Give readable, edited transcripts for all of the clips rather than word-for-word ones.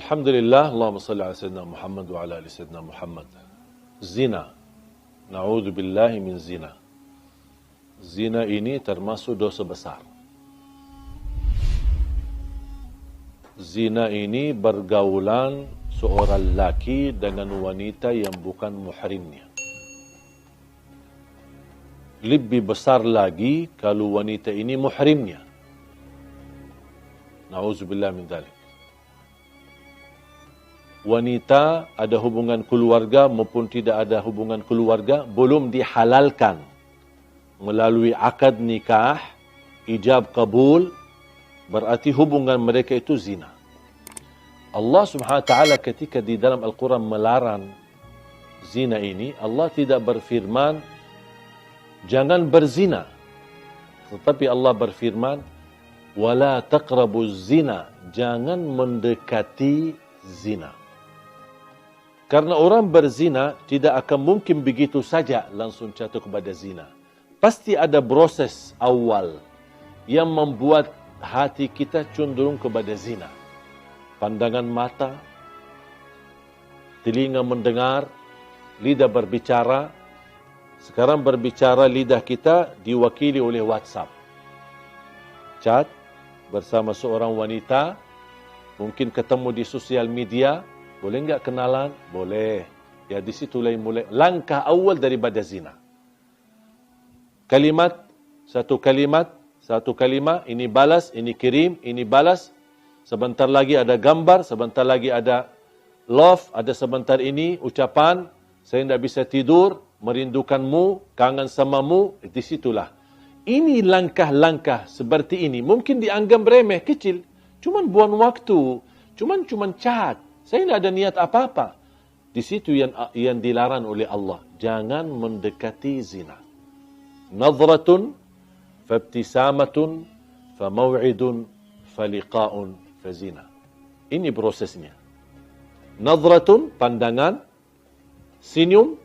Alhamdulillah, Allahumma salli ala Sayyidina Muhammad wa ala ali Sayyidina Muhammad. Zina. Na'udzubillahi min zina. Zina ini termasuk dosa besar. Zina ini bergaulan seorang lelaki dengan wanita yang bukan muhrimnya. Lebih besar lagi kalau wanita ini muhrimnya. Na'udzubillah min dzalik. Wanita ada hubungan keluarga maupun tidak ada hubungan keluarga belum dihalalkan melalui akad nikah, ijab kabul, berarti hubungan mereka itu zina. Allah Subhanahu wa taala ketika di dalam Al-Quran melarang zina ini, Allah tidak berfirman jangan berzina, tetapi Allah berfirman wala taqrabuz zina, jangan mendekati zina. Karena orang berzina tidak akan mungkin begitu saja langsung jatuh kepada zina. Pasti ada proses awal yang membuat hati kita cenderung kepada zina. Pandangan mata, telinga mendengar, lidah berbicara. Sekarang berbicara lidah kita diwakili oleh WhatsApp. Chat bersama seorang wanita, mungkin ketemu di sosial media. Boleh enggak kenalan? Boleh. Ya di situ mulai langkah awal daripada zina. Satu kalimat, ini balas, ini kirim, ini balas. Sebentar lagi ada gambar, sebentar lagi ada love, ada sebentar ini ucapan, saya tidak bisa tidur, merindukanmu, kangen samamu, di situlah. Ini langkah-langkah seperti ini. Mungkin dianggap remeh, kecil. Cuman buang waktu, cuman chat. Saya tidak ada niat apa-apa. Di situ yang dilarang oleh Allah. Jangan mendekati zina. Nadratun, fabtisamatun, famaw'idun, faliqa'un, fazina. Ini prosesnya. Nadratun, pandangan. Senyum.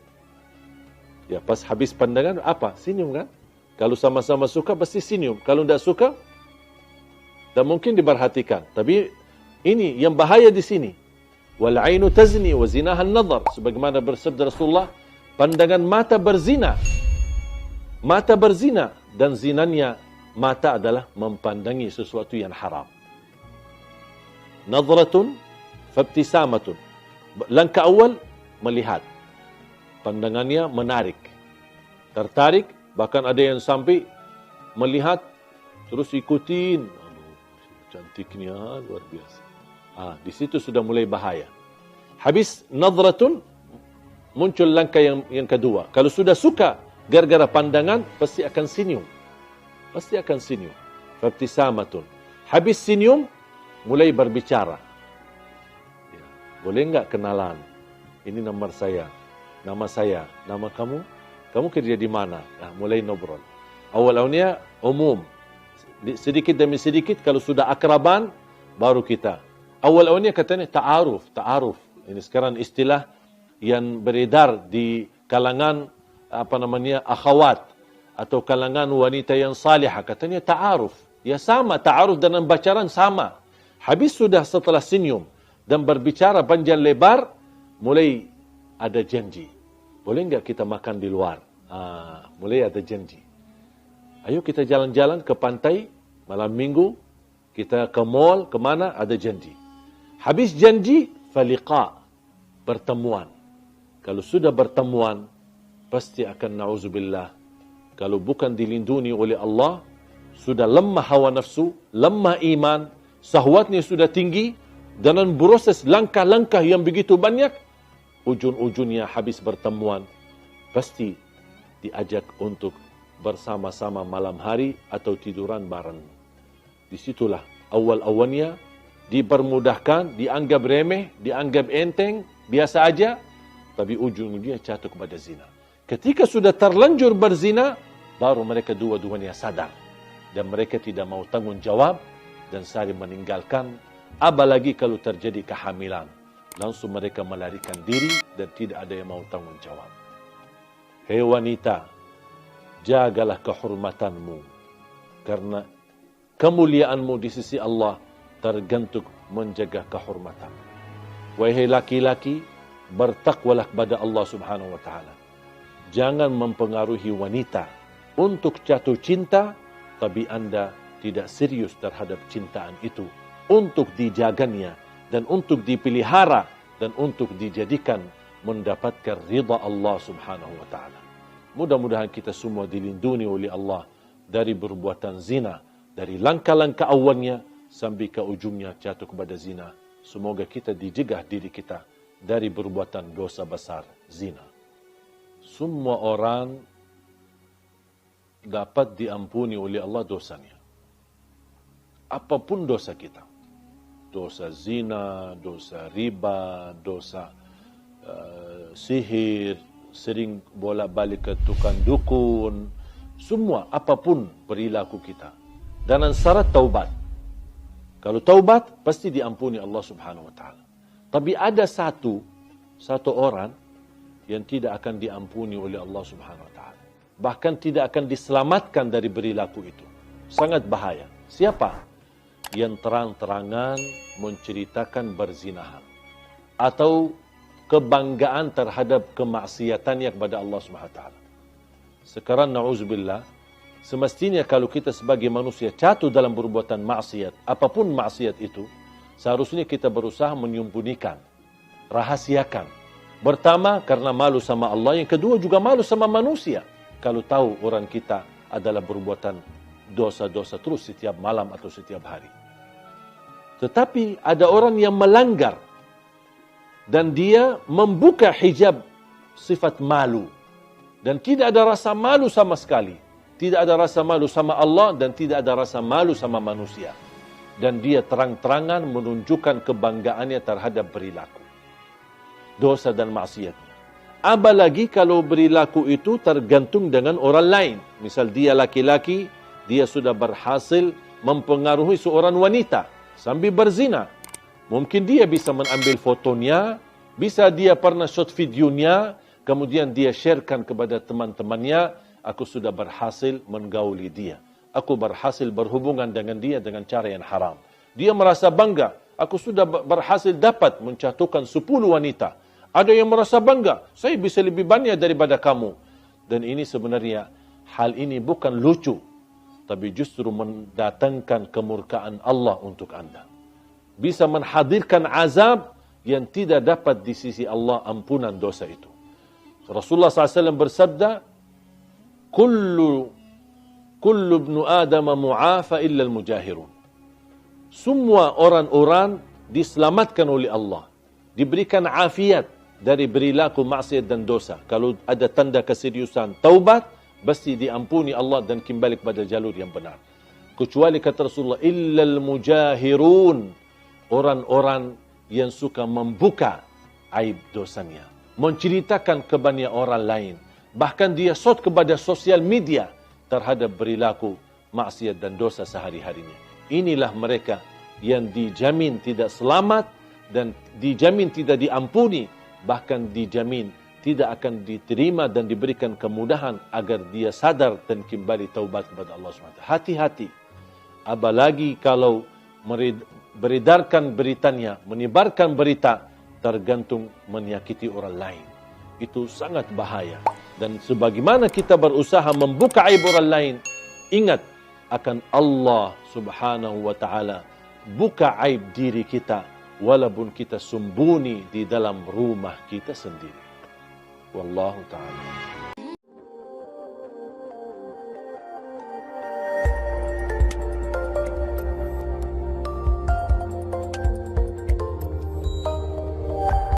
Ya, pas habis pandangan, apa? Senyum kan? Kalau sama-sama suka, pasti senyum. Kalau tidak suka, tak mungkin diperhatikan. Tapi ini yang bahaya di sini. Wal ainu tazni wa zinaha an-nadhar, sebagaimana bersabda Rasulullah, pandangan mata berzina. Mata berzina dan zinanya mata adalah mempandangi sesuatu yang haram. Nadratun fabtisamatun. Langkah awal melihat. Pandangannya menarik. Tertarik, bahkan ada yang sampai melihat terus ikutin. Aduh, cantiknya luar biasa. Di situ sudah mulai bahaya. Habis nadratun, muncul langkah yang kedua. Kalau sudah suka, gara-gara pandangan, pasti akan senyum. Pasti akan senyum. Fabtisamatun. Habis senyum, mulai berbicara. Ya, boleh enggak kenalan? Ini nomor saya. Nama saya. Nama kamu? Kamu kerja di mana? Mulai ngobrol. Awal-awalnya umum. Sedikit demi sedikit, kalau sudah akraban, baru kita. Awal-awalnya katanya ta'aruf. Ini sekarang istilah yang beredar di kalangan akhwat atau kalangan wanita yang salihah, katanya ta'aruf. Ya sama, ta'aruf dan bacaran sama. Habis sudah setelah senyum dan berbicara panjang lebar, mulai ada janji. Boleh enggak kita makan di luar? Mulai ada janji. Ayo kita jalan-jalan ke pantai malam minggu, kita ke mall, kemana, ada janji. Habis janji, faliqa, pertemuan. Kalau sudah bertemuan, pasti akan na'udzubillah. Kalau bukan dilindungi oleh Allah, sudah lemah hawa nafsu, lemah iman, sahwatnya sudah tinggi, dan proses langkah-langkah yang begitu banyak, ujung-ujungnya habis bertemuan, pasti diajak untuk bersama-sama malam hari atau tiduran bareng. Disitulah awal-awalnya, dipermudahkan, dianggap remeh, dianggap enteng, biasa aja, tapi ujung-ujungnya jatuh kepada zina. Ketika sudah terlanjur berzina, baru mereka dua-duanya sadar. Dan mereka tidak mau tanggung jawab dan saling meninggalkan. Apalagi kalau terjadi kehamilan. Langsung mereka melarikan diri dan tidak ada yang mau tanggung jawab. Hei wanita, jagalah kehormatanmu. Karena kemuliaanmu di sisi Allah tergantung menjaga kehormatan. Wahai laki-laki, bertakwalah kepada Allah Subhanahu wa taala. Jangan mempengaruhi wanita untuk jatuh cinta, tapi Anda tidak serius terhadap cintaan itu, untuk dijaganya dan untuk dipelihara dan untuk dijadikan mendapatkan ridha Allah Subhanahu wa taala. Mudah-mudahan kita semua dilindungi oleh Allah dari perbuatan zina, dari langkah-langkah awalnya sampai ke ujungnya jatuh kepada zina. Semoga kita dijegah diri kita dari perbuatan dosa besar zina. Semua orang dapat diampuni oleh Allah dosanya. Apapun dosa kita. Dosa zina, dosa riba, dosa sihir, sering bolak-balik ke tukang dukun, semua apapun perilaku kita. Dan syarat taubat. Kalau taubat, pasti diampuni Allah Subhanahu wa taala. Tapi ada satu orang yang tidak akan diampuni oleh Allah Subhanahu wa taala. Bahkan tidak akan diselamatkan dari perilaku itu. Sangat bahaya. Siapa? Yang terang-terangan menceritakan berzinahan. Atau kebanggaan terhadap kemaksiatannya kepada Allah Subhanahu wa taala. Sekarang na'udzubillah, semestinya kalau kita sebagai manusia jatuh dalam perbuatan maksiat, apapun maksiat itu, seharusnya kita berusaha menyembunyikan, rahasiakan. Pertama, karena malu sama Allah. Yang kedua, juga malu sama manusia. Kalau tahu orang kita adalah perbuatan dosa-dosa terus setiap malam atau setiap hari. Tetapi ada orang yang melanggar dan dia membuka hijab sifat malu. Dan tidak ada rasa malu sama sekali. Tidak ada rasa malu sama Allah dan tidak ada rasa malu sama manusia. Dan dia terang-terangan menunjukkan kebanggaannya terhadap perilaku dosa dan maksiatnya. Apalagi kalau perilaku itu tergantung dengan orang lain. Misal dia laki-laki, dia sudah berhasil mempengaruhi seorang wanita sambil berzina. Mungkin dia bisa mengambil fotonya, bisa dia pernah shot videonya, kemudian dia sharekan kepada teman-temannya, aku sudah berhasil menggauli dia. Aku berhasil berhubungan dengan dia dengan cara yang haram. Dia merasa bangga. Aku sudah berhasil dapat menjatuhkan 10 wanita. Ada yang merasa bangga. Saya bisa lebih banyak daripada kamu. Dan ini sebenarnya, hal ini bukan lucu. Tapi justru mendatangkan kemurkaan Allah untuk Anda. Bisa menghadirkan azab yang tidak dapat di sisi Allah ampunan dosa itu. Rasulullah SAW bersabda, Kullu ibnu Adam mu'afa illa al-mujahirun. Semua orang-orang diselamatkan oleh Allah. Diberikan afiat dari perilaku maksiat dan dosa. Kalau ada tanda keseriusan taubat, pasti diampuni Allah dan kembali kepada jalur yang benar. Kecuali kata Rasulullah, illa al-mujahirun. Orang-orang yang suka membuka aib dosanya. Menceritakan kepada orang lain. Bahkan dia shot kepada sosial media terhadap perilaku maksiat dan dosa sehari-harinya. Inilah mereka yang dijamin tidak selamat dan dijamin tidak diampuni. Bahkan dijamin tidak akan diterima dan diberikan kemudahan agar dia sadar dan kembali taubat kepada Allah SWT. Hati-hati. Apalagi kalau beredarkan beritanya, menyebarkan berita, tergantung menyakiti orang lain. Itu sangat bahaya. Dan sebagaimana kita berusaha membuka aib orang lain, ingat akan Allah Subhanahu wa taala buka aib diri kita walaupun kita sembunyi di dalam rumah kita sendiri. Wallahu taala.